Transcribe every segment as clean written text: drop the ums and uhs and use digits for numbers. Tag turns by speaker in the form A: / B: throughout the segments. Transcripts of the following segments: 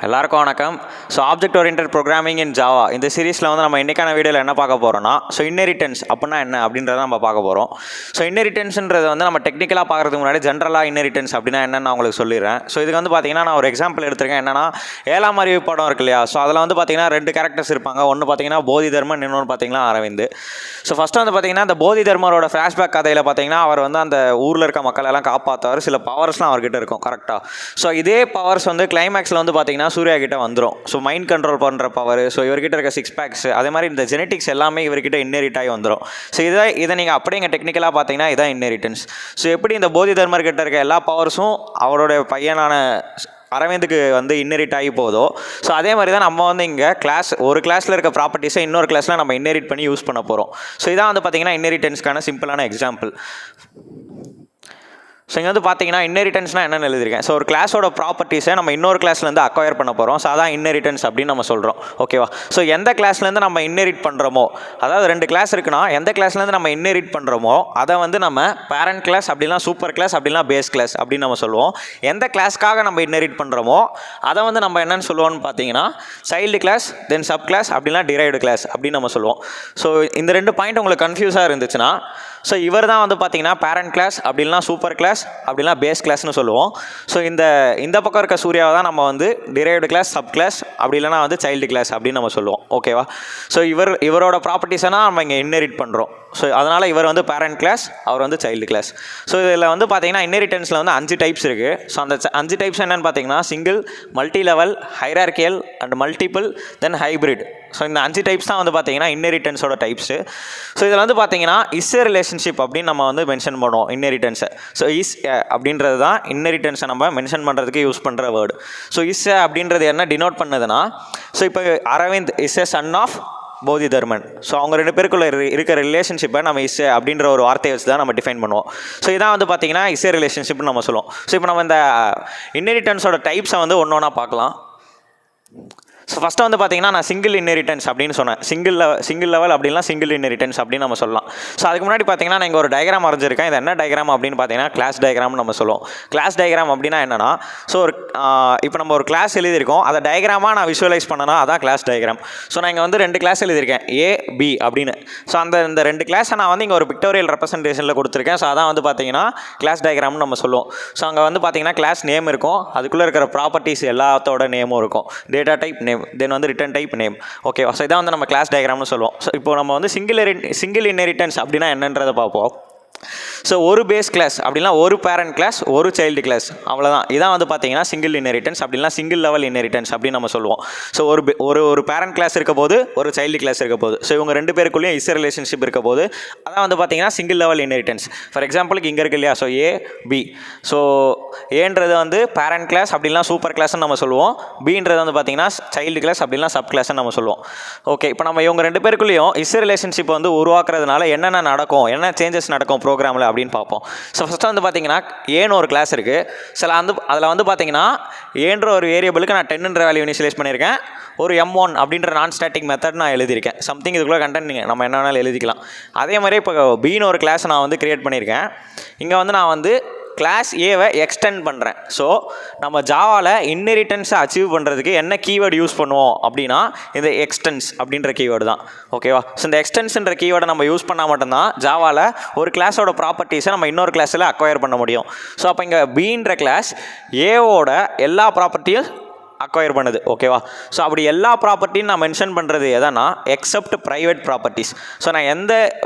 A: எல்லாருக்கும் வணக்கம். So object oriented programming இன் Java இந்த சீரீஸில் வந்து நம்ம இன்றைக்கான வீடியோவில் என்ன பார்க்க போகிறோம்னா, ஸோ இன்ஹெரிட்டன்ஸ் அப்படின்னா என்ன அப்படின்றத நம்ம பார்க்க போகிறோம். ஸோ இன்ஹெரிட்டன்ஸ்ன்றது வந்து நம்ம டெக்னிக்கலாக பார்க்குறதுக்கு முன்னாடி ஜென்ரலாக இன்ஹெரிட்டன்ஸ் அப்படின்னா என்னென்னு நான் உங்களுக்கு சொல்லிடுறேன். ஸோ இதுக்கு வந்து பார்த்தீங்கன்னா நான் ஒரு எக்ஸாம்பிள் எடுத்திருக்கேன். என்னன்னா, 7ஆம் அறிவு படம் இருக்கு இல்லையா? ஸோ அதில் வந்து பார்த்தீங்கன்னா 2 கேரக்டர்ஸ் இருப்பாங்க. ஒன்று பார்த்தீங்கன்னா போதி தர்மன், இன்னொன்று பார்த்தீங்கன்னா அரவிந்த். ஸோ ஃபஸ்ட்டு வந்து பார்த்தீங்கன்னா அந்த போதி தர்மரோட ஃப்ளாஷ்பேக் கதையில் பார்த்தீங்கன்னா அவர் வந்து அந்த ஊரில் இருக்க மக்கள் எல்லாம் காப்பாற்றுவார். சில பவர்ஸ்லாம் அவர்கிட்ட இருக்கும் கரெக்டாக. ஸோ இதே பவர்ஸ் வந்து கிளைமேக்ஸில் வந்து பார்த்தீங்கன்னா சூர்யா கிட்ட வந்துடும். ஸோ மைண்ட் கண்ட்ரோல் பண்ணுற பவர், ஸோ இவர்கிட்ட இருக்க 6 பேக்ஸ், அதே மாதிரி இந்த ஜெனட்டிக்ஸ் எல்லாமே இவர்கிட்ட இன்ஹெரிட் ஆகி வந்துடும். ஸோ இதை நீங்கள் அப்படியே இங்கே டெக்னிக்கலாக பார்த்தீங்கன்னா இதான் இன்ஹெரிட்டன்ஸ். ஸோ எப்படி இந்த போதி தர்மர் கிட்ட இருக்க எல்லா பவர்ஸும் அவருடைய பையனான அரவிந்துக்கு வந்து இன்ஹெரிட் ஆகி போதோ, ஸோ அதே மாதிரி தான் நம்ம வந்து இங்கே ஒரு கிளாஸில் இருக்க ப்ராப்பர்ட்டிஸை இன்னொரு கிளாஸில் நம்ம இன்ஹெரிட் பண்ணி யூஸ் பண்ண போகிறோம். ஸோ இதான் வந்து பார்த்தீங்கன்னா இன்ஹெரிட்டன்ஸ்க்கான சிம்பிளான எக்ஸாம்பிள். ஸோ இங்கே வந்து பார்த்தீங்கன்னா இன்ஹெரிட்டன்ஸ்னால் என்னென்னு எழுதியிருக்கேன். ஸோ ஒரு கிளாஸோட ப்ராப்பர்ட்டிஸை நம்ம இன்னொரு கிளாஸ்லேருந்து அக்வயர் பண்ண போகிறோம். ஸோ அதான் இன்ஹெரிட்டன்ஸ் அப்படின்னு நம்ம சொல்கிறோம். ஓகேவா? ஸோ எந்த கிளாஸ்லேருந்து நம்ம இன்ஹெரிட் பண்ணுறோமோ, அதாவது 2 கிளாஸ் இருக்குன்னா எந்த கிளாஸ்லேருந்து நம்ம இன்ஹெரிட் பண்ணுறோமோ அதை வந்து நம்ம பேரண்ட் கிளாஸ் அப்படின்னா சூப்பர் கிளாஸ் அப்படின்னா பேஸ் கிளாஸ் அப்படின்னு நம்ம சொல்லுவோம். எந்த கிளாஸ்க்காக நம்ம இன்ஹெரிட் பண்ணுறோமோ அதை வந்து நம்ம என்னென்னு சொல்லுவோம்னு பார்த்தீங்கன்னா சைல்டு கிளாஸ், தென் சப் கிளாஸ் அப்படின்னா டிரைவ்டு கிளாஸ் அப்படின்னு நம்ம சொல்லுவோம். ஸோ இந்த 2 பாயிண்ட் உங்களுக்கு கன்ஃபியூஸாக இருந்துச்சுன்னா, ஸோ இவர் தான் வந்து பார்த்தீங்கன்னா பேரண்ட் கிளாஸ் அப்படின்னா சூப்பர் கிளாஸ் அப்படின்னா பேஸ் கிளாஸ்னு சொல்லுவோம். ஸோ இந்த பக்கம் இருக்க சூர்யாவை தான் நம்ம வந்து டிரைவ்டு கிளாஸ், சப் கிளாஸ் அப்படி இல்லைனா வந்து சைல்டு கிளாஸ் அப்படின்னு நம்ம சொல்லுவோம். ஓகேவா? ஸோ இவரோட ப்ராப்பர்ட்டிஸை நம்ம இங்கே இன்ஹெரிட் பண்ணுறோம். ஸோ அதனால் இவர் வந்து பேரண்ட் கிளாஸ், அவர் வந்து சைல்டு கிளாஸ். ஸோ இதில் வந்து பார்த்தீங்கன்னா இன்ஹெரிட்டன்ஸில் வந்து 5 டைப்ஸ் இருக்குது. ஸோ அந்த 5 டைப்ஸ் என்னென்னு பார்த்தீங்கன்னா single, multi level, hierarchical and multiple, then hybrid. So இந்த 5 டைப்ஸ் தான் வந்து பார்த்தீங்கன்னா இன்ஹெரிட்டன்ஸோட டைப்ஸு. ஸோ இதில் வந்து பார்த்தீங்கன்னா இஸ் எ ரிலேஷன்ஷிப் அப்படின்னு நம்ம வந்து மென்ஷன் பண்ணுவோம் இன்ஹெரிட்டன்ஸை. ஸோ இஸ் அப்படின்றது தான் இன்ஹெரிட்டன்ஸை நம்ம மென்ஷன் பண்ணுறதுக்கு யூஸ் பண்ணுற வேர்டு. ஸோ இஸ் அப்படின்றது என்ன டினோட் பண்ணுதுன்னா, ஸோ இப்போ Arvind is a son of Bodhi Dharman. So அவங்க 2 பேருக்குள்ள இருக்கிற ரிலேஷன்ஷிப்பை நம்ம இஸ் அப்படின்ற ஒரு வார்த்தையை வச்சு தான் நம்ம டிஃபைன் பண்ணுவோம். ஸோ இதான் வந்து பார்த்தீங்கன்னா இஸ் எ ரிலேஷன்ஷிப்னு நம்ம சொல்லுவோம். ஸோ இப்போ நம்ம இந்த இன்ஹெரிட்டன்ஸோட டைப்ஸை வந்து ஒன்று ஒன்றா பார்க்கலாம். ஸோ ஃபஸ்ட்டு வந்து பார்த்தீங்கன்னா நான் சிங்கிள் இன்ஹெரிட்டன்ஸ் அப்படின்னு சொன்னேன். சிங்கிள் லெவல் அப்படின்னா சிங்கிள் இன்ஹெரிட்டன்ஸ் அப்படின்னு நம்ம சொல்லலாம். ஸோ அதுக்கு முன்னாடி பார்த்தீங்கன்னா நான் இங்கே ஒரு டயக்ராம் வரைஞ்சிருக்கேன். இது என்ன டயக்ராம் அப்படின்னு பார்த்தீங்கன்னா கிளாஸ் டயக்ராம்னு நம்ம சொல்லுவோம். கிளாஸ் டயக்ராம் அப்படின்னா என்னன்னா, ஸோ இப்போ நம்ம ஒரு கிளாஸ் எழுதியிருக்கோம், அதை டயக்ராமாக நான் விஷுவலைஸ் பண்ணனா அதான் கிளாஸ் டயக்ராம். ஸோ நான் இங்கே வந்து 2 கிளாஸ் எழுதியிருக்கேன், A, B அப்படின்னு. ஸோ இந்த 2 கிளாஸை நான் வந்து இங்கே ஒரு பிக்டோரியல் ரெப்ரசன்டேஷனில் கொடுத்துருக்கேன். ஸோ அதான் வந்து பார்த்தீங்கன்னா கிளாஸ் டயக்ராம்னு நம்ம சொல்லுவோம். ஸோ அங்கே வந்து பார்த்தீங்கன்னா கிளாஸ் நேம் இருக்கும், அதுக்குள்ளே இருக்கிற ப்ராப்பர்ட்டிஸ் எல்லாத்தோட நேமும் இருக்கும். டேட்டா டைப் நேம், தென் வந்து ரிட்டர்ன் டைப் நேம். ஓகேவா? ஸோ இதான் வந்து நம்ம கிளாஸ் டயக்ராம்னு சொல்லுவோம். ஸோ இப்போ நம்ம வந்து சிங்கிள் இன்ஹெரிட்டன்ஸ் அப்படின்னா என்னன்றதை பார்ப்போம். ஸோ ஒரு பேஸ் கிளாஸ் அப்படின்னா ஒரு பேரண்ட் கிளாஸ், ஒரு சைல்டு கிளாஸ், அவ்வளோதான். இதான் வந்து பார்த்தீங்கன்னா சிங்கிள் இன்ஹெரிட்டன்ஸ் அப்படின்னா சிங்கிள் லெவல் இன்ஹெரிட்டன்ஸ் அப்படின்னு நம்ம சொல்லுவோம். ஸோ ஒரு பேரண்ட் கிளாஸ் இருக்க போது, ஒரு சைல்டு கிளாஸ் இருக்க போது, ஸோ இவங்க 2 பேருக்குள்ளேயும் இஸ் ரிலேஷன்ஷிப் இருக்க போது அதான் வந்து பார்த்தீங்கன்னா சிங்கிள் லெவல் இன்ஹெரிட்டன்ஸ். ஃபார் எக்ஸாம்பிளுக்கு இங்கே இருக்கு இல்லையா? So A, B. ஸோ ஏன்றது வந்து பேரண்ட் கிளாஸ் அப்படின்னா சூப்பர் கிளாஸ்ன்னு நம்ம சொல்லுவோம். Bன்றது வந்து பார்த்தீங்கன்னா சைல்டு கிளாஸ் அப்படின்னா சப் கிளாஸ்ன்னு நம்ம சொல்லுவோம். ஓகே, இப்போ நம்ம இவங்க 2 பேருக்குள்ளேயும் இஸ் ரிலேஷன்ஷிப் வந்து உருவாக்குறதுனால என்னென்ன நடக்கும், என்ன சேஞ்சஸ் நடக்கும் ப்ரோக்ராமில் அப்படின்னு பார்ப்போம். ஸோ ஃபஸ்ட்டு வந்து பார்த்தீங்கன்னா ஏன்னு ஒரு கிளாஸ் இருக்குது. சில அதில் வந்து பார்த்தீங்கன்னா ஏன்ற ஒரு வேரியபிளுக்கு நான் 10ன்ற வேல்யூ இனிஷியலைஸ் பண்ணியிருக்கேன். ஒரு M1 அப்படின்ற நான் ஸ்டாட்டிக் மெத்தட் நான் எழுதியிருக்கேன். சம்திங் இதுக்குள்ளே கண்டென்ட் நீங்கள் நம்ம என்ன வேணாலும் எழுதிக்கலாம். அதே மாதிரி இப்போ Bன்னு ஒரு கிளாஸ் நான் வந்து கிரியேட் பண்ணியிருக்கேன். இங்கே வந்து நான் வந்து கிளாஸ் ஏவை எக்ஸ்டெண்ட் பண்ணுறேன். ஸோ நம்ம ஜாவாவில் இன்ஹெரிட்டன்ஸை அச்சீவ் பண்ணுறதுக்கு என்ன கீவேர்டு யூஸ் பண்ணுவோம் அப்படின்னா இந்த எக்ஸ்டென்ஸ் அப்படின்ற கீவேர்டு தான். ஓகேவா? ஸோ இந்த எக்ஸ்டென்ஸ்ன்ற கீவேர்டை நம்ம யூஸ் பண்ணால் மட்டும்தான் ஜாவாவில் ஒரு கிளாஸோட ப்ராப்பர்ட்டிஸை நம்ம இன்னொரு கிளாஸில் அக்வயர் பண்ண முடியும். ஸோ அப்போ இங்கே Bன்ற கிளாஸ் ஏவோட எல்லா ப்ராப்பர்ட்டியும் அக்வயர் பண்ணுது. ஓகேவா? ஸோ அப்படி எல்லா ப்ராப்பர்ட்டியும் நான் மென்ஷன் பண்ணுறது எதனா எக்ஸப்ட் ப்ரைவேட் ப்ராப்பர்ட்டிஸ். ஸோ நான் எந்த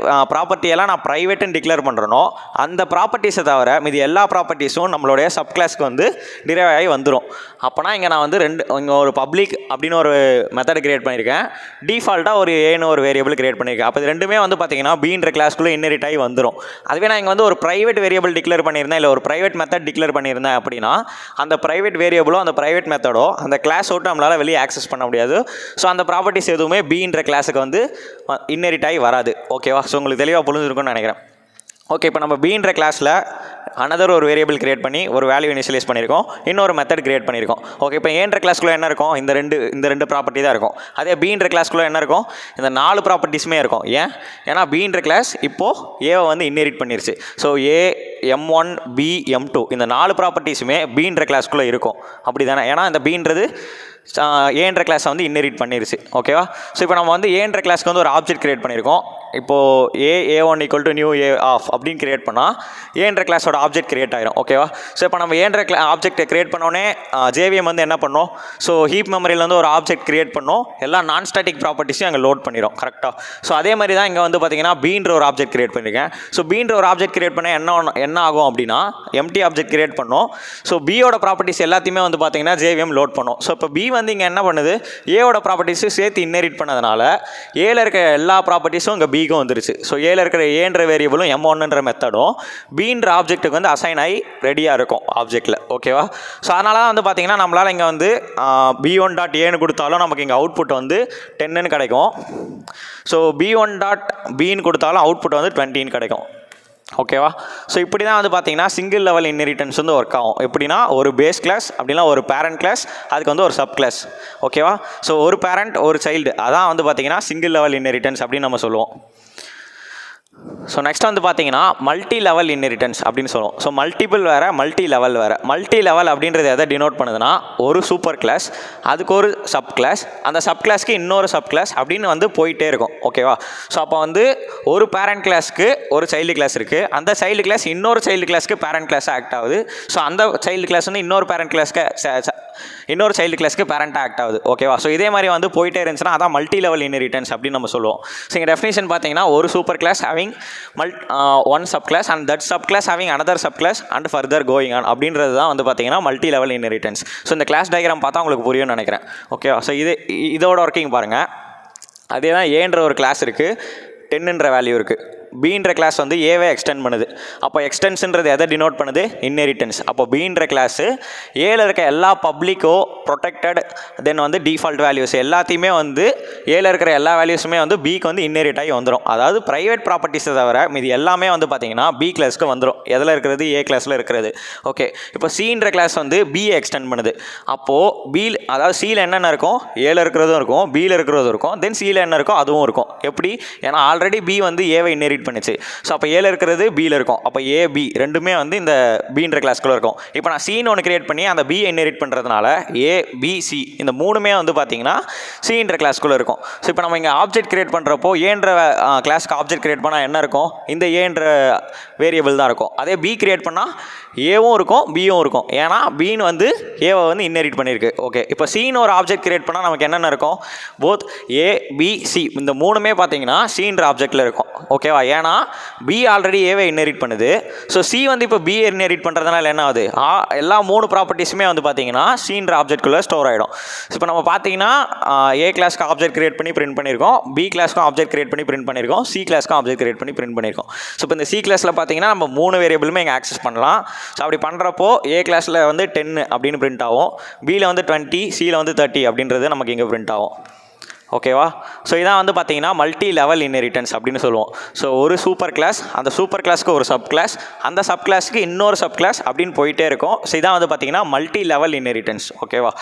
A: ப்ராப்பர்ட்டியெல்லாம் நான் ப்ரைவேட்டுன்னு டிக்ளேர் பண்ணுறனோ அந்த ப்ராப்பர்ட்டிஸை தவிர மீதி எல்லா ப்ராப்பர்ட்டிஸும் நம்மளுடைய சப் கிளாஸ்க்கு வந்து டிரைவ் ஆகி வந்துடும். அப்போனா இங்கே நான் வந்து இங்கே ஒரு பப்ளிக் அப்படின்னு ஒரு மெத்தட் கிரியேட் பண்ணியிருக்கேன், டிஃபால்ட்டாக ஒரு ஏன்னு ஒரு வேரியபிள் கிரியேட் பண்ணியிருக்கேன். அப்போ இது 2மே வந்து பார்த்தீங்கன்னா Bன்ற கிளாஸ்க்குள்ளே இன்ஹெரிட் ஆகி வந்துடும். அதுவே நான் இங்கே வந்து ஒரு ப்ரைவேட் வேரியபிள் டிக்ளேர் பண்ணியிருந்தேன், இல்லை ஒரு ப்ரைவேட் மெத்தட் டிக்ளேர் பண்ணியிருந்தேன் அப்படின்னா அந்த ப்ரைவேட் வேரியபிளோ அந்த ப்ரைவேட் மெத்தடோ அந்த கிளாஸ் விட்டு நம்மளால் வெளியே ஆக்சஸ் பண்ண முடியாது. ஸோ அந்த ப்ராப்பர்ட்டிஸ் எதுவுமே Bன்ற கிளாஸுக்கு வந்து இன்ஹெரிட் ஆகி வராது. ஓகேவா? ஸோ உங்களுக்கு தெளிவாக புரிஞ்சிருக்கும்னு நினைக்கிறேன். ஓகே, இப்போ நம்ம Bன்ற கிளாஸில் அனதர் ஒரு வேரியபிள் கிரியேட் பண்ணி ஒரு வேல்யூ இனிஷியலைஸ் பண்ணியிருக்கோம், இன்னொரு மெத்தட் கிரியேட் பண்ணியிருக்கோம். ஓகே, இப்போ ஏன்ற கிளாஸ்க்குள்ளே என்ன இருக்கும், இந்த ரெண்டு ப்ராப்பர்ட்டி தான் இருக்கும். அதே பீன்ற கிளாஸ்க்குள்ளே என்ன இருக்கும், இந்த 4 ப்ராப்பர்ட்டிஸுமே இருக்கும். ஏன்னா பீன்ற கிளாஸ் இப்போது ஏவை வந்து இன்ஹெரிட் பண்ணிருச்சு. ஸோ ஏ, M1, B, M2 இந்த 4 ப்ராப்பர்ட்டிஸுமே பீன்ற கிளாஸ்க்குள்ளே இருக்கும். அப்படி தானே? ஏன்னா இந்த பீன்றது ஏன்ற கிளாஸை வந்து இன்ஹெரிட் பண்ணிருச்சு. ஓகேவா? ஸோ இப்போ நம்ம வந்து ஏன்ற கிளாஸ்க்கு வந்து ஒரு ஆப்ஜெக்ட் கிரியேட் பண்ணியிருக்கோம். இப்போது A1 = நியூ A ஆஃப் அப்படின்னு கிரியேட் பண்ணால் ஏன்ற கிளாஸோட ஆப்ஜெக்ட் கிரியேட் ஆயிரும். ஓகேவா? ஸோ இப்போ நம்ம ஏன்ற ஆப்ஜெக்டை கிரியேட் பண்ணோடனே JVM வந்து என்ன பண்ணோம், ஸோ ஹீப் மெமரியிலேருந்து ஒரு ஆப்ஜெக்ட் கிரியேட் பண்ணோம், எல்லா நான் ஸ்டாட்டிக் ப்ராப்பர்ட்டிஸையும் அங்கே லோட் பண்ணிடும். கரெக்டாக? ஸோ அதே மாதிரி தான் இங்கே வந்து பார்த்தீங்கன்னா பீன்ற ஒரு ஆப்ஜெக்ட் கிரியேட் பண்ணியிருக்கேன். ஸோ பீன்ற ஒரு ஆப்ஜெக்ட் கிரியேட் பண்ண என்ன ஆகும் அப்படின்னா எம்டி ஆப்ஜெக்ட் கிரியேட் பண்ணோம். ஸோ பியோட ப்ராப்பர்ட்டிஸ் எல்லாத்தையுமே வந்து பார்த்தீங்கன்னா JVM லோட் பண்ணும். ஸோ இப்போ பி வந்து இங்கே என்ன பண்ணுது, ஏவோட ப்ராப்பர்ட்டிஸும் சேர்த்து இன்ஹெரிட் பண்ணதுனால ஏல இருக்க எல்லா ப்ராப்பர்ட்டிஸும் இங்கே பிக்கும் வந்துருச்சு. ஸோ ஏல இருக்கிற ஏன்ற வேரியபிளும் M1ன்ற மெத்தடும் பீன்ற ஆப்ஜெக்ட்டுக்கு வந்து அசைன் ஆகி ரெடியாக இருக்கும் ஆப்ஜெக்டில். ஓகேவா? ஸோ அதனால தான் வந்து பார்த்தீங்கன்னா நம்மளால் இங்கே வந்து B1.Aன்னு கொடுத்தாலும் நமக்கு இங்கே அவுட்புட் வந்து 10ன்னு கிடைக்கும். ஸோ B1.Bன்னு கொடுத்தாலும் அவுட்புட் வந்து 20ன்னு கிடைக்கும். ஓகேவா? ஸோ இப்படி தான் வந்து பார்த்தீங்கன்னா சிங்கிள் லெவல் இன்ஹெரிட்டன்ஸ் வந்து ஒர்க் ஆகும். எப்படின்னா ஒரு பேஸ் கிளாஸ் அப்படின்னா ஒரு பேரண்ட் கிளாஸ், அதுக்கு வந்து ஒரு சப் கிளாஸ். ஓகேவா? ஸோ ஒரு பேரண்ட் ஒரு சைல்டு, அதான் வந்து பார்த்தீங்கன்னா சிங்கிள் லெவல் இன்ஹெரிட்டன்ஸ் அப்படின்னு நம்ம சொல்லுவோம். ஸோ நெக்ஸ்ட் வந்து பார்த்தீங்கன்னா மல்டி லெவல் இன்ஹெரிட்டன்ஸ் அப்படின்னு சொல்லுவோம். ஸோ மல்டிபிள் வேறு, மல்டி லெவல் வேறு. மல்டி லெவல் அப்படின்றது எதை டினோட் பண்ணுதுன்னா ஒரு சூப்பர் கிளாஸ், அதுக்கு ஒரு சப் கிளாஸ், அந்த சப் கிளாஸ்க்கு இன்னொரு சப் கிளாஸ் அப்படின்னு வந்து போயிட்டே இருக்கும். ஓகேவா? ஸோ அப்போ வந்து ஒரு பேரண்ட் கிளாஸ்க்கு ஒரு சைல்டு கிளாஸ் இருக்குது, அந்த சைல்டு கிளாஸ் இன்னொரு சைல்டு கிளாஸ்க்கு பேரண்ட் கிளாஸாக ஆக்ட் ஆகுது. ஸோ அந்த சைல்டு கிளாஸ் வந்து இன்னொரு பேரண்ட் கிளாஸ்க்கு இன்னொரு சைல்டு கிளாஸ்க்கு பேரண்ட்டாக ஆக்ட் ஆகுது. ஓகேவா? ஸோ இதே மாதிரி வந்து போயிட்டே இருந்துச்சுன்னா அதான் மல்டி லெவல் இன்ஹெரிட்டன்ஸ் அப்படின்னு நம்ம சொல்லுவோம். ஸோ இங்கே டெஃபினேஷன் பார்த்தீங்கன்னா ஒரு super class having one sub class and that sub class having another sub class and further going on அப்படின்றது தான் வந்து பார்த்தீங்கன்னா மல்டி லெவல் இன்ஹெரிட்டன்ஸ். ஸோ இந்த கிளாஸ் டயக்ராம் பார்த்தா உங்களுக்கு புரியும்னு நினைக்கிறேன். ஓகேவா? ஸோ இதோட ஒர்க்கிங் பாருங்கள். அதே தான் ஏன்ற ஒரு கிளாஸ் இருக்குது, 10ன்ற வேல்யூ இருக்குது. பீன்ற கிளாஸ் வந்து ஏவை எக்ஸ்டெண்ட் பண்ணுது. அப்போ எக்ஸ்டென்ஷன்றது எதை டினோட் பண்ணுது, இன்ஹெரிட்டன்ஸ். அப்போ பீன்ற கிளாஸு ஏல இருக்க எல்லா பப்ளிக்கோ ப்ரொடெக்டட் தென் வந்து டிஃபால்ட் வேல்யூஸ் எல்லாத்தையுமே வந்து ஏல இருக்கிற எல்லா வேல்யூஸுமே வந்து பிக்கு வந்து இன்ஹெரிட் ஆகி வந்துடும். அதாவது ப்ரைவேட் ப்ராப்பர்ட்டிஸை தவிர மீது எல்லாமே வந்து பார்த்தீங்கன்னா பி கிளாஸ்க்கு வந்துடும். எதில் இருக்கிறது, ஏ கிளாஸில் இருக்கிறது. ஓகே, இப்போ சின்ற கிளாஸ் வந்து பியை எக்ஸ்டெண்ட் பண்ணுது. அப்போது பி, அதாவது சியில் என்னென்ன இருக்கும், ஏல இருக்கிறதும் இருக்கும், பியில் இருக்கிறதும் இருக்கும், தென் சியில் என்ன இருக்கோ அதுவும் இருக்கும். எப்படி? ஏன்னா ஆல்ரெடி பி வந்து ஏவை இன்ஹெரிட் பண்ணுச்சு. ஸோ அப்போ ஏல இருக்கிறது பியில் இருக்கும். அப்போ ஏ பி ரெண்டுமே வந்து இந்த பீன்ற கிளாஸ்க்குள்ள இருக்கும். இப்போ நான் சின்னு ஒன்று கிரியேட் பண்ணி அந்த பி இன்ஹெரிட் பண்ணுறதுனால ஏ பி சி இந்த மூணுமே வந்து பார்த்தீங்கன்னா சின்ற கிளாஸ்க்குள்ளே இருக்கும். ஸோ இப்போ நம்ம இங்கே ஆப்ஜெக்ட் கிரியேட் பண்ணுறப்போ ஏன்ற கிளாஸ்க்கு ஆப்ஜெக்ட் கிரியேட் பண்ணால் என்ன இருக்கும், இந்த ஏன்ற வேரியபிள் தான் இருக்கும். அதே பி கிரியேட் பண்ணால் ஏவும் இருக்கும் பியும் இருக்கும். ஏன்னா பின்னு வந்து ஏவை வந்து இன்ஹெரிட் பண்ணியிருக்கு. ஓகே, இப்போ சின்னு ஒரு ஆப்ஜெக்ட் கிரியேட் பண்ணால் நமக்கு என்னென்ன இருக்கும், போத் ஏ பி சி இந்த மூணுமே பார்த்தீங்கன்னா சின்ற ஆப்ஜெக்டில் இருக்கும். ஓகேவா? ஏன்னா பி ஆல்ரெடி ஏவை இன்ஹெரிட் பண்ணுது. ஸோ சி வந்து இப்போ பி இன்ஹெரிட் பண்ணுறதுனால என்ன ஆகுது, எல்லா 3 ப்ராப்பர்ட்டிஸுமே வந்து பார்த்தீங்கன்னா சின்ற ஆப்ஜெக்ட்குள்ளே ஸ்டோர் ஆகிடும். இப்போ நம்ம பார்த்தீங்கன்னா ஏ கிளாஸ்க்கு ஆப்ஜெக்ட் கிரியேட் பண்ணி பிரிண்ட் பண்ணியிருக்கோம், பி கிளாஸ்க்கும் ஆப்ஜெக்ட் கிரியேட் பண்ணி பிரிண்ட் பண்ணியிருக்கோம், சி கிளாஸ்க்கும் ஆப்ஜெக்ட் கிரியேட் பண்ணி பிரிண்ட் பண்ணியிருக்கோம். ஸோ இப்போ இந்த சி கிளாஸில் பார்த்தீங்கன்னா நம்ம 3 வேரியபிளுமே இங்கே ஆக்சஸ் பண்ணலாம். ஸோ அப்படி பண்ணுறப்போ ஏ கிளாஸில் வந்து 10 அப்படின்னு பிரிண்ட் ஆகும், பியில் வந்து 20, சியில் வந்து 30 அப்படின்றது நமக்கு இங்கே பிரிண்ட் ஆகும். ஓகேவா? ஸோ இதான் வந்து பார்த்தீங்கன்னா மல்டி லெவல் இன்ஹெரிட்டன்ஸ் அப்படின்னு சொல்லுவோம். ஸோ ஒரு சூப்பர் கிளாஸ், அந்த சூப்பர் கிளாஸ்க்கு ஒரு சப் கிளாஸ், அந்த சப் கிளாஸ்க்கு இன்னொரு சப் கிளாஸ் அப்படின்னு போயிட்டே இருக்கும். ஸோ இதான் வந்து பார்த்தீங்கன்னா மல்டி லெவல் இன்ஹெரிட்டன்ஸ். ஓகேவா?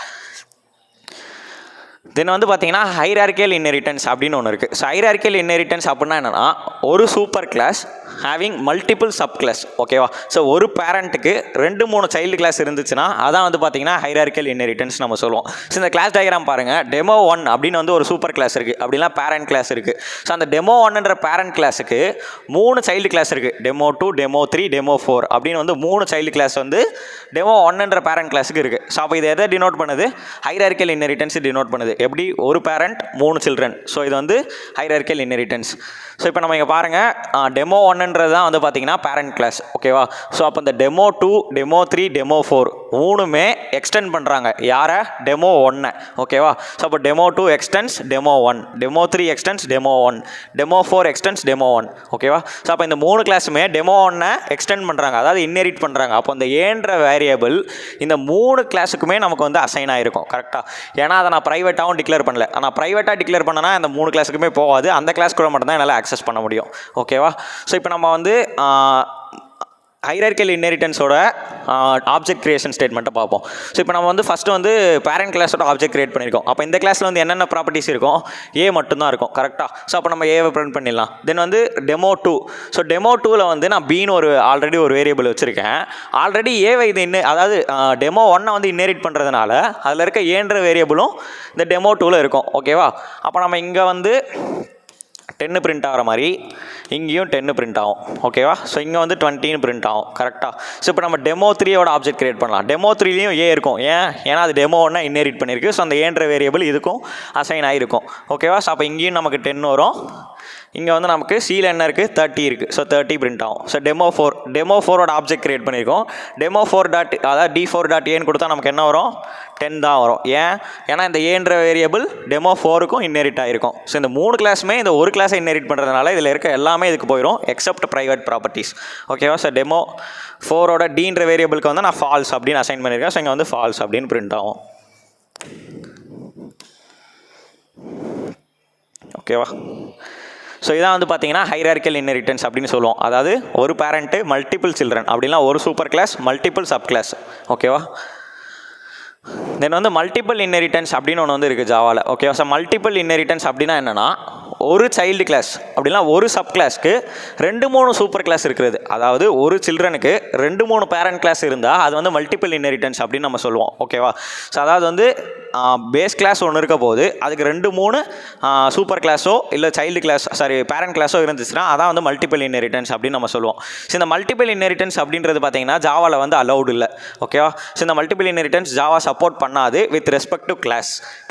A: தென் வந்து பார்த்தீங்கன்னா ஹைரார்கியல் இன்ஹெரிட்டன்ஸ் அப்படின்னு ஒன்று இருக்குது. ஸோ ஹைரார்கியல் இன்ஹெரிட்டன்ஸ் அப்படின்னா என்னென்னா ஒரு super class having multiple sub class. ஓகேவா? ஸோ ஒரு பேரண்ட்டுக்கு 2-3 சைல்டு கிளாஸ் இருந்துச்சுன்னா அதான் வந்து பார்த்தீங்கன்னா ஹைரார்கியல் இன்ஹெரிட்டன்ஸ் நம்ம சொல்லுவோம். ஸோ இந்த கிளாஸ் டயக்ராம் பாருங்கள். டெமோ 1 அப்படின்னு வந்து ஒரு சூப்பர் கிளாஸ் இருக்குது, அப்படின்னா பேரண்ட் கிளாஸ் இருக்குது. ஸோ அந்த டெமோ 1ன்ற பேரண்ட் கிளாஸுக்கு 3 சைல்டு கிளாஸ் இருக்குது, டெமோ 2, டெமோ 3, டெமோ 4 அப்படின்னு வந்து 3 சைல்டு கிளாஸ் வந்து டெமோ 1ன்ற பேரண்ட் கிளாஸுக்கு இருக்குது. ஸோ அப்போ இது எதை டினோட் பண்ணுது, ஹைரார்கியல் இன்ஹெரிட்டன்ஸ் டினோட் பண்ணுது. எப்படி, ஒரு பேரண்ட் 3 சில்ட்ரன். ஸோ இது வந்து ஹைரார்கியல் இன்ஹெரிட்டன்ஸ். ஸோ இப்போ நம்ம இங்கே பாருங்கள், டெமோ 1ன்றது தான் வந்து பார்த்தீங்கன்னா பேரண்ட் கிளாஸ். ஓகேவா? ஸோ அப்போ இந்த டெமோ 2, டெமோ 3, டெமோ 4 மூணுமே எக்ஸ்டெண்ட் பண்ணுறாங்க. யாரை, டெமோ 1. ஓகேவா? ஸோ அப்போ demo 2 extends demo 1, demo 3 extends demo 1, demo 4 extends demo 1. ஓகேவா? ஸோ அப்போ இந்த 3 கிளாஸுமே டெமோ 1 எக்ஸ்டெண்ட் பண்ணுறாங்க, அதாவது இன்ஹெரிட் பண்ணுறாங்க. அப்போ இந்த ஏன்ற வேரியபிள் இந்த 3 கிளாஸுக்குமே நமக்கு வந்து அசைன் ஆகிருக்கும். கரெக்டாக? ஏன்னா அதை நான் ப்ரைவேட்டாகவும் டிக்ளேர் பண்ணல, ஆனால் ப்ரைவேட்டாக டிக்ளேர் பண்ணனா அந்த 3 கிளாஸுக்குமே போகாது, அந்த கிளாஸ்க்குள்ள மட்டும் தான் என்னால் ஆக்சஸ் பண்ண முடியும். ஓகேவா? ஸோ இப்போ நம்ம வந்து ஹைரார்க்கியல் இன்ஹெரிட்டன்ஸோட ஆப்ஜெக்ட் கிரியேஷன் ஸ்டேட்மெண்ட்டை பார்ப்போம். ஸோ இப்போ நம்ம வந்து ஃபஸ்ட்டு வந்து பேரண்ட் கிளாஸோட ஆப்ஜெக்ட் கிரியேட் பண்ணியிருக்கோம். அப்போ இந்த கிளாஸில் வந்து என்னென்ன ப்ராப்பர்ட்டிஸ் இருக்கும், ஏ மட்டும்தான் இருக்கும். கரெக்டாக? ஸோ அப்போ நம்ம ஏவை பிரிண்ட் பண்ணிடலாம். தென் வந்து டெமோ 2. ஸோ டெமோ 2ல் வந்து நான் பின்னு ஆல்ரெடி ஒரு வேரியபிள் வச்சுருக்கேன். ஆல்ரெடி ஏவை இது அதாவது டெமோ 1 வந்து இன்னெரிட் பண்ணுறதுனால அதில் இருக்க ஏன்ற வேரியபிளும் இந்த டெமோ 2ல் இருக்கும். ஓகேவா? அப்போ நம்ம இங்கே வந்து 10 பிரிண்ட் ஆகிற மாதிரி இங்கேயும் 10 பிரிண்ட் ஆகும். ஓகேவா? ஸோ இங்கே வந்து 20 பிரிண்ட் ஆகும். கரெக்டாக? ஸோ இப்போ நம்ம டெமோ 3யோட ஆப்ஜெக்ட் கிரியேட் பண்ணலாம். டெமோ 3லையும் ஏ இருக்கும். ஏன்னா அது டெமோ 1 இன்னெரிட் பண்ணியிருக்கு. ஸோ அந்த ஏன்ற வேரியபிள் இதுக்கும் அசைன் ஆகிருக்கும். ஓகேவா? ஸோ அப்போ இங்கேயும் நமக்கு 10 வரும். இங்கே வந்து நமக்கு சியில் என்ன இருக்குது, 30 இருக்குது. ஸோ 30 பிரிண்ட் ஆகும். ஸோ டெமோ 4ஓட ஆப்ஜெக்ட் கிரியேட் பண்ணியிருக்கோம். டெமோ 4 அதாவது d4.ஏன்னு கொடுத்தா நமக்கு என்ன வரும், 10 தான் வரும். ஏன்னா இந்த ஏன்ற வேரியபிள் டெமோ 4க்கும் இன்னெரிட் ஆகிருக்கும். ஸோ இந்த 3 கிளாஸுமே இந்த ஒரு கிளாஸை இன்னெரிட் பண்ணுறதுனால இதில் இருக்க எல்லாமே இதுக்கு போயிடும் எக்ஸப்ட் ப்ரைவேட் ப்ராப்பர்ட்டிஸ். ஓகேவா? ஸோ டெமோ 4ஓட டீன்ற வேரியபிளுக்கு வந்து நான் ஃபால்ஸ் அப்படின்னு அசைன் பண்ணியிருக்கேன். ஸோ இங்கே வந்து ஃபால்ஸ் அப்படின்னு பிரிண்ட் ஆகும். ஓகேவா? ஸோ இதான் வந்து பார்த்தீங்கன்னா ஹைரார்க்கியல் இன்ஹெரிட்டன்ஸ் அப்படின்னு சொல்லுவோம். அதாவது ஒரு பேரண்ட்டு மல்டிபிள் சில்ட்ரன் அப்படின்னா ஒரு super class multiple sub class. ஓகேவா? தென் வந்து மல்டிபிள் இன்ஹெரிட்டன்ஸ் அப்படின்னு ஒன்று வந்து இருக்குது ஜாவாவில். ஓகேவா? ஸோ மல்டிபிள் இன்ஹெரிட்டன்ஸ் அப்படின்னா என்னென்னா ஒரு சைல்டு கிளாஸ் அப்படின்னா ஒரு சப் கிளாஸ்க்கு 2-3 சூப்பர் கிளாஸ் இருக்கிறது. அதாவது ஒரு சில்ட்ரனுக்கு 2-3 பேரண்ட் கிளாஸ் இருந்தால் அது வந்து மல்டிபிள் இன்ஹெரிட்டன்ஸ் அப்படின்னு நம்ம சொல்லுவோம். ஓகேவா? ஸோ அதாவது வந்து பேஸ் கிளாஸ் ஒன்று இருக்க போது அதுக்கு 2-3 சூப்பர் கிளாஸோ இல்லை சைல்டு கிளாஸ் பேரண்ட் கிளாஸோ இருந்துச்சுன்னா அதான் வந்து மல்டிபிள் இன்ஹெரிட்டன்ஸ் அப்படின்னு நம்ம சொல்லுவோம். ஸோ இந்த மல்டிபிள் இன்ஹெரிட்டன்ஸ் அப்படின்றது பார்த்தீங்கன்னா ஜாவாவில் வந்து அலௌடு இல்லை. ஓகேவா? ஸோ இந்த மல்டிபிள் இன்ஹெரிட்டன்ஸ் ஜாவா சப்போர்ட் பண்ணாது வித் ரெஸ்பெக்ட் டு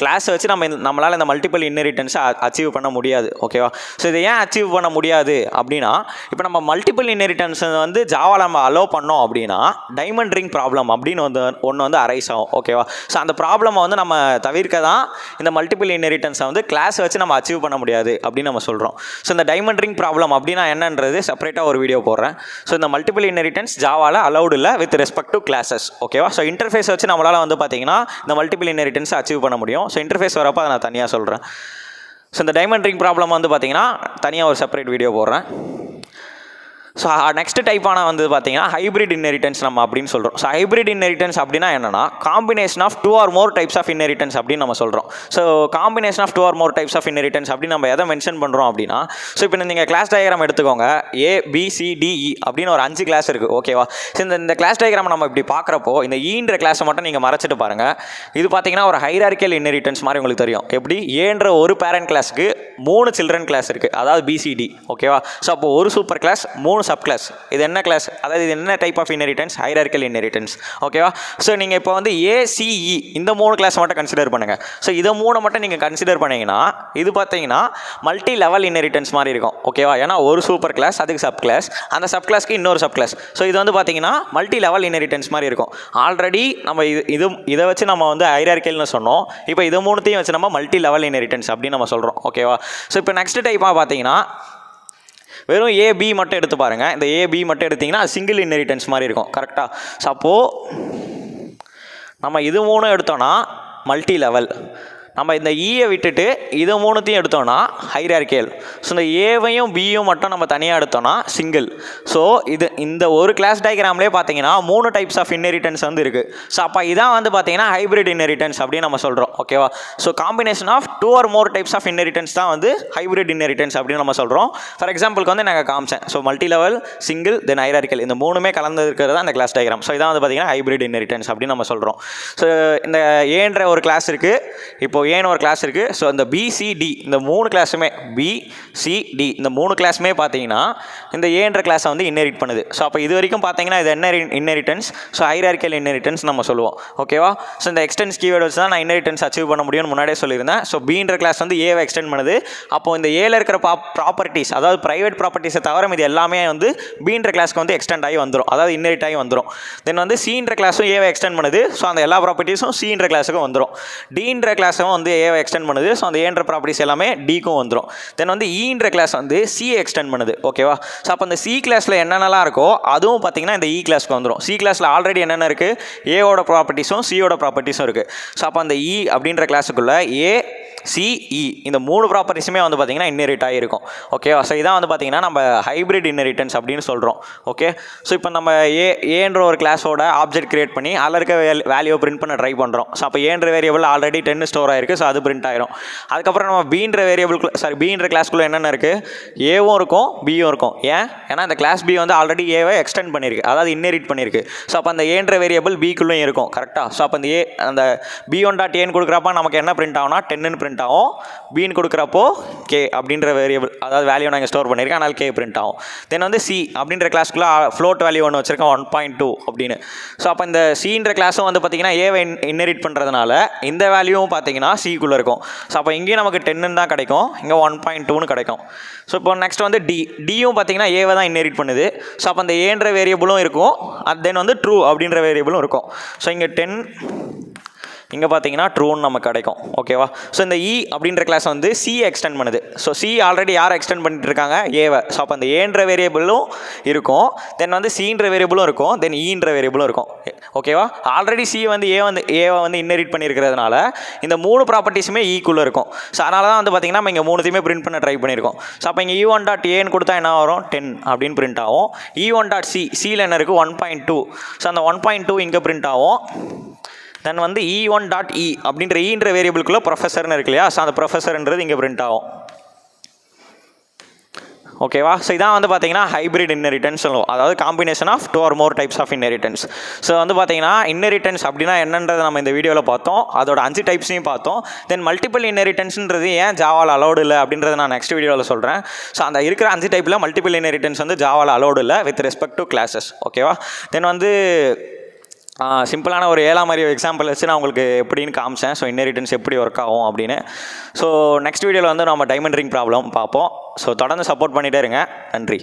A: கிளாஸை வச்சு நம்மளால் இந்த மல்டிபிள் இன்ஹெரிட்டன்ஸை அச்சீவ் பண்ண முடியாது. ஓகேவா? ஸோ இதை ஏன் அச்சீவ் பண்ண முடியாது அப்படின்னா இப்போ நம்ம மல்டிபிள் இன்ஹெரிட்டன்ஸ் வந்து ஜாவாவில் நம்ம அலோவ் பண்ணோம் அப்படின்னா டைமண்ட் ரிங் ப்ராப்ளம் அப்படின்னு ஒன்று வந்து அரைஸ் ஆகும். ஓகேவா? ஸோ அந்த ப்ராப்ளமை வந்து நம்ம தவிர்க்க தான் இந்த மல்டிபிள் இன்ஹெரிட்டன்ஸை வந்து கிளாஸ் வச்சு நம்ம அச்சீவ் பண்ண முடியாது அப்படின்னு நம்ம சொல்கிறோம். ஸோ இந்த டைமண்ட் ரிங் ப்ராப்ளம் அப்படின்னா என்னன்றது செப்பரேட்டாக ஒரு வீடியோ போடுறேன். ஸோ இந்த மல்டிபிள் இன்ஹெரிட்டன்ஸ் ஜாவாவில் அலௌடு இல்லை வித் ரெஸ்பெக்ட் டு கிளாஸஸ். ஓகேவா? ஸோ இன்டர்ஃபேஸ் வச்சு நம்மளால் வந்து பார்த்தீங்கன்னா இந்த மல்டிபிள் இன்ஹெரிட்டன்ஸை அச்சீவ் பண்ண முடியும். ஸோ இன்டர்ஃபேஸ் வரப்போ அதை நான் தனியாக சொல்கிறேன். ஸோ இந்த டைமண்ட் ரிங் ப்ராப்ளம் வந்து பார்த்தீங்கன்னா தனியாக ஒரு செப்பரேட் வீடியோ போடுறேன். ஸோ நெக்ஸ்ட் டைப்பான வந்து பார்த்தீங்கன்னா ஹைப்ரிட் இன்ஹெரிட்டன்ஸ் நம்ம அப்படின்னு சொல்கிறோம். ஸோ ஹைப்ரிட் இன்ஹெரிட்டன்ஸ் அப்படின்னா என்னன்னா combination of 2 or more types of inheritance அப்படின்னு நம்ம சொல்கிறோம். So combination of 2 or more types of inheritance அப்படின்னு நம்ம எதை மென்ஷன் பண்ணுறோம் அப்படின்னா ஸோ இப்போ நீங்கள் கிளாஸ் டயக்ராம் எடுத்துக்கோங்க. ABCDE அப்படின்னு ஒரு 5 கிளாஸ் இருக்குது. ஓகேவா? ஸோ இந்த கிளாஸ் டயக்ராம் நம்ம இப்படி பார்க்குறப்போ இந்த ஈன்ற கிளாஸை மட்டும் நீங்கள் மறைச்சிட்டு பாருங்கள். இது பார்த்தீங்கன்னா ஒரு ஹைரார்க்கியல் இன்ஹெரிட்டன்ஸ் மாதிரி உங்களுக்கு தெரியும். எப்படி ஏன்ற ஒரு பேரண்ட் கிளாஸுக்கு 3 சில்ட்ரன் கிளாஸ் இருக்குது, அதாவது BCD. ஓகேவா? ஸோ அப்போ ஒரு சூப்பர் கிளாஸ் 3 சப் கிளாஸ். இது என்ன கிளாஸ், அதாவது இது என்ன டைப் ஆஃப் இன்ஹெரிட்டன்ஸ், ஹைரார்க்கியல் இன்ஹெரிட்டன்ஸ். ஓகேவா? ஸோ நீங்கள் இப்போ வந்து ACE இந்த 3 கிளாஸ் மட்டும் கன்சிடர் பண்ணுங்கள். ஸோ இதை 3 மட்டும் நீங்கள் கன்சிடர் பண்ணிங்கன்னா இது பார்த்தீங்கன்னா மல்டி லெவல் இன்ஹெரிட்டன்ஸ் மாதிரி இருக்கும். ஓகேவா? ஏன்னா ஒரு சூப்பர் கிளாஸ் அதுக்கு சப் கிளாஸ், அந்த சப் கிளாஸ்க்கு இன்னொரு சப் கிளாஸ். ஸோ இது வந்து பார்த்தீங்கன்னா மல்டி லெவல் இன்ஹெரிட்டன்ஸ் மாதிரி இருக்கும். ஆல்ரெடி நம்ம இதை வச்சு நம்ம வந்து ஹைரார்க்கியல்னு சொன்னோம். இப்போ இது 3த்தையும் வச்சு நம்ம மல்டி லெவல் இன்ஹெரிட்டன்ஸ் அப்படின்னு நம்ம சொல்கிறோம். ஓகேவா? ஸோ இப்போ நெக்ஸ்ட் டைப்பாக பார்த்தீங்கன்னா வெறும் AB மட்டும் எடுத்து பாருங்கள். இந்த AB மட்டும் எடுத்திங்கன்னா சிங்கிள் இன்ஹெரிட்டன்ஸ் மாதிரி இருக்கும். கரெக்டாக? ஸோ அப்போது நம்ம இது 3 எடுத்தோன்னா மல்டி லெவல், நம்ம இந்த ஈயை விட்டுட்டு இதை 3த்தையும் எடுத்தோன்னா ஹைரார்க்கியல். ஸோ இந்த ஏவையும் பியும் மட்டும் நம்ம தனியாக எடுத்தோன்னா சிங்கிள். ஸோ இந்த ஒரு கிளாஸ் டயக்ராம்லேயே பார்த்தீங்கன்னா 3 டைப்ஸ் ஆஃப் இன்ஹெரிட்டன்ஸ் வந்து இருக்குது. ஸோ அப்போ இதான் வந்து பார்த்தீங்கன்னா ஹைப்ரிட் இன்ஹெரிட்டன்ஸ் அப்படின்னு நம்ம சொல்கிறோம். ஓகேவா? So combination of 2 or more types of inheritance தான் வந்து ஹைப்ரிட் இன்ஹெரிட்டன்ஸ் அப்படின்னு நம்ம சொல்கிறோம். ஃபார் எக்ஸாம்பிளுக்கு வந்து நாங்கள் காமிச்சேன். ஸோ மல்டி லெவல், சிங்கிள், தென் ஹைரார்க்கியல், இந்த 3மே கலந்து இருக்கிறது தான் இந்த கிளாஸ் டயக்ராம். ஸோ இதான் வந்து பார்த்தீங்கன்னா ஹைப்ரிட் இன்ஹெரிட்டன்ஸ் அப்படின்னு நம்ம சொல்கிறோம். ஸோ இந்த ஏன்ற ஒரு கிளாஸ் இருக்குது, இப்போ ஏன்னு ஒரு கிளாஸ் இருக்குது. ஸோ இந்த BCD இந்த 3 கிளாஸுமே BCD இந்த 3 கிளாஸுமே பார்த்தீங்கன்னா இந்த ஏன்ற கிளாஸை வந்து இன்னெரிட் பண்ணுது. ஸோ அப்போ இது வரைக்கும் பார்த்தீங்கன்னா இது என்ன இன்ஹெரிட்டன்ஸ், ஸோ ஹைரார்க்கியல் இன்ஹெரிட்டன்ஸ் நம்ம சொல்லுவோம். ஓகேவா? ஸோ இந்த எக்ஸ்டென்ஸ் கீவேர்டு வச்சு தான் நான் இன்ஹெரிட்டன்ஸ் அச்சீவ் பண்ண முடியும்னு முன்னாடியே சொல்லியிருந்தேன். ஸோ Bன்ற கிளாஸ் வந்து ஏவை எக்ஸ்டெண்ட் பண்ணுது. அப்போது இந்த ஏல இருக்கிற ப்ராப்பர்ட்டிஸ், அதாவது ப்ரைவேட் ப்ராப்பர்ட்டிஸை தவிர இது எல்லாமே வந்து Bன்ற கிளாஸ்க்கு வந்து எக்ஸ்டெண்ட் ஆகி வந்துடும், அதாவது இன்னெரிட் ஆகி வந்துடும். தென் வந்து Cன்ற கிளாஸும் ஏவை எக்ஸ்டெண்ட் பண்ணுது. ஸோ அந்த எல்லா ப்ராப்பர்ட்டிஸும் Cன்ற கிளாஸுக்கும் வந்துடும். Dன்ற கிளாஸும் தான் வந்து ஏவை எக்ஸ்டெண்ட் பண்ணுது. ஸோ அந்த ஏன்ற ப்ராப்பர்ட்டிஸ் எல்லாமே டிக்கும் வந்துடும். தென் வந்து ஈன்ற கிளாஸ் வந்து சியை எக்ஸ்டெண்ட் பண்ணுது. ஓகேவா? ஸோ அப்போ அந்த சி கிளாஸில் என்னென்னலாம் இருக்கோ அதுவும் பார்த்தீங்கன்னா இந்த இ கிளாஸ்க்கு வந்துடும். சி கிளாஸில் ஆல்ரெடி என்னென்ன இருக்குது, ஏவோட ப்ராப்பர்ட்டிஸும் சியோட ப்ராப்பர்ட்டிஸும் இருக்குது. ஸோ அப்போ அந்த இ அப்படின்ற கிளாஸுக்குள்ளே ஏ சிஇ இந்த 3 ப்ராப்பர்ட்டிஸுமே வந்து பார்த்திங்கன்னா இன்னெரிட் ஆகிருக்கும். ஓகேவா? ஸோ இதான் வந்து பார்த்திங்கன்னா நம்ம ஹைப்ரிட் இன்னெரிட்டன்ஸ் அப்படின்னு சொல்கிறோம். ஓகே, ஸோ இப்போ நம்ம ஏன்ற ஒரு கிளாஸோட ஆப்ஜெக்ட் கிரியேட் பண்ணி அதில் இருக்க வேல்யூவை பிரிண்ட் பண்ண ட்ரை பண்ணுறோம். ஸோ அப்போ ஏன்ற வேரியபிள் ஆல்ரெடி 10 ஸ்டோர் ஆயிருக்கு. ஸோ அது பிரிண்ட் ஆயிரும். அதுக்கப்புறம் நம்ம பீன்ற வேரியபிள் பீன்ற கிளாஸ்க்குள்ளே என்னென்ன இருக்குது, ஏவும் இருக்கும் பியும் இருக்கும். ஏன்னா இந்த கிளாஸ் பி வந்து ஆல்ரெடி ஏவை எக்ஸ்டெண்ட் பண்ணியிருக்கு, அதாவது இன்னெரிட் பண்ணியிருக்கு. ஸோ அப்போ அந்த ஏன்ற வேரியபிள் பிக்குள்ளேயும் இருக்கும். கரெக்டாக? ஸோ அப்போ அந்த b1.a கொடுக்குறப்ப நமக்கு என்ன பிரிண்ட் ஆகும்னா 10 பிரிண்ட் ஆகும். பீன் கொடுக்குறப்போ கே அப்படின்ற வேரியபிள், அதாவது வேல்யூ நாங்கள் ஸ்டோர் பண்ணியிருக்கேன், அதனால் கே பிரிண்ட் ஆகும். தென் வந்து சி அப்படின்ற கிளாஸ்க்குள்ளே ஃப்ளோட் வேல்யூ ஒன்று வச்சுருக்கேன் 1.2 அப்படின்னு. ஸோ அப்போ இந்த சின்ற கிளாஸும் வந்து பார்த்திங்கன்னா ஏவை இன்னெரிட் பண்ணுறதுனால இந்த வேல்யூவும் பார்த்தீங்கன்னா சிக்குள்ளே இருக்கும். ஸோ அப்போ இங்கேயும் நமக்கு 10 தான் கிடைக்கும், இங்கே 1.2ன்னு கிடைக்கும். ஸோ இப்போ நெக்ஸ்ட் வந்து டியும் பார்த்தீங்கன்னா ஏவை தான் இன்னெரிட் பண்ணுது. ஸோ அப்போ அந்த ஏன்ற வேரியபிளும் இருக்கும், தென் வந்து ட்ரூ அப்படின்ற வேரியபிளும் இருக்கும். ஸோ இங்கே 10 இங்கே பார்த்தீங்கன்னா ட்ரூன்னு நமக்கு கிடைக்கும். ஓகேவா? ஸோ இந்த இ அப்படின்ற கிளாஸ் வந்து சி எக்ஸ்டெண்ட் பண்ணுது. ஸோ சி ஆல்ரெடி யாரை எக்ஸ்டெண்ட் பண்ணிட்டு இருக்காங்க, ஏவை. ஸோ அப்போ அந்த ஏன்ற வேரியபிளும் இருக்கும், தென் வந்து சின்ற வேரியபிளும் இருக்கும், தென் ஈன்ற வேரியபிளும் இருக்கும். ஓகேவா? ஆல்ரெடி சி வந்து ஏவை வந்து இன்னெரிட் பண்ணியிருக்கிறதுனால இந்த 3 ப்ராப்பர்ட்டிஸுமே ஈக்குள்ளே இருக்கும். ஸோ அதனால தான் வந்து பார்த்திங்கன்னா நம்ம இங்கே 3த்தையுமே பிரிண்ட் பண்ண ட்ரை பண்ணியிருக்கோம். ஸோ அப்போ இங்கே e1.aன்னு கொடுத்தா என்ன வரும், 10 அப்படின்னு பிரிண்ட் ஆகும். e1.c சியில் என்ன இருக்குது, 1.2. ஸோ அந்த 1.2 இங்கே பிரிண்ட் ஆகும். தென் வந்து e1.e அப்படின்ற ஈன்ற வேரியபிளுக்குள்ளே ப்ரொஃபஸர்னு இருக்கு இல்லையா, ஸோ அந்த ப்ரொஃபஸர்ன்றது இங்கே பிரிண்ட் ஆகும். ஓகேவா? ஸோ இதான் வந்து பார்த்தீங்கன்னா ஹைப்ரிட் இன்னெரிட்டன்ஸ் சொல்லுவோம், அதாவது combination of 2 or more types of inheritance. So வந்து பார்த்தீங்கன்னா இன்னெரிட்டன்ஸ் அப்படின்னா என்னன்றதை நம்ம இந்த வீடியோவில் பார்த்தோம், அதோட 5 டைப்ஸையும் பார்த்தோம். தென் மல்டிபிள் இன்னெரிட்டன்ஸ்ன்றது ஏன் ஜாவாவில் அலோடு இல்லை அப்படின்றத நான் நெக்ஸ்ட் வீடியோவில் சொல்கிறேன். ஸோ அந்த இருக்கிற 5 டைப்பில் மல்டிபிள் இன்னெரிட்டன்ஸ் வந்து ஜாவாவில் அலோடு இல்லை வித் ரெஸ்பெக்ட் டு கிளாஸஸ். ஓகேவா? தென் வந்து சிம்பிளான ஒரு 7ஆம் அறிவு எக்ஸாம்பிள் வச்சு நான் உங்களுக்கு எப்படின்னு காமிச்சேன். ஸோ இன்னெரிட்டன்ஸ் எப்படி ஒர்க் ஆகும் அப்படின்னு. ஸோ நெக்ஸ்ட் வீடியோவில் வந்து நம்ம டைமண்ட் ரிங் ப்ராப்ளம் பார்ப்போம். ஸோ தொடர்ந்து சப்போர்ட் பண்ணிகிட்டே இருங்க. நன்றி.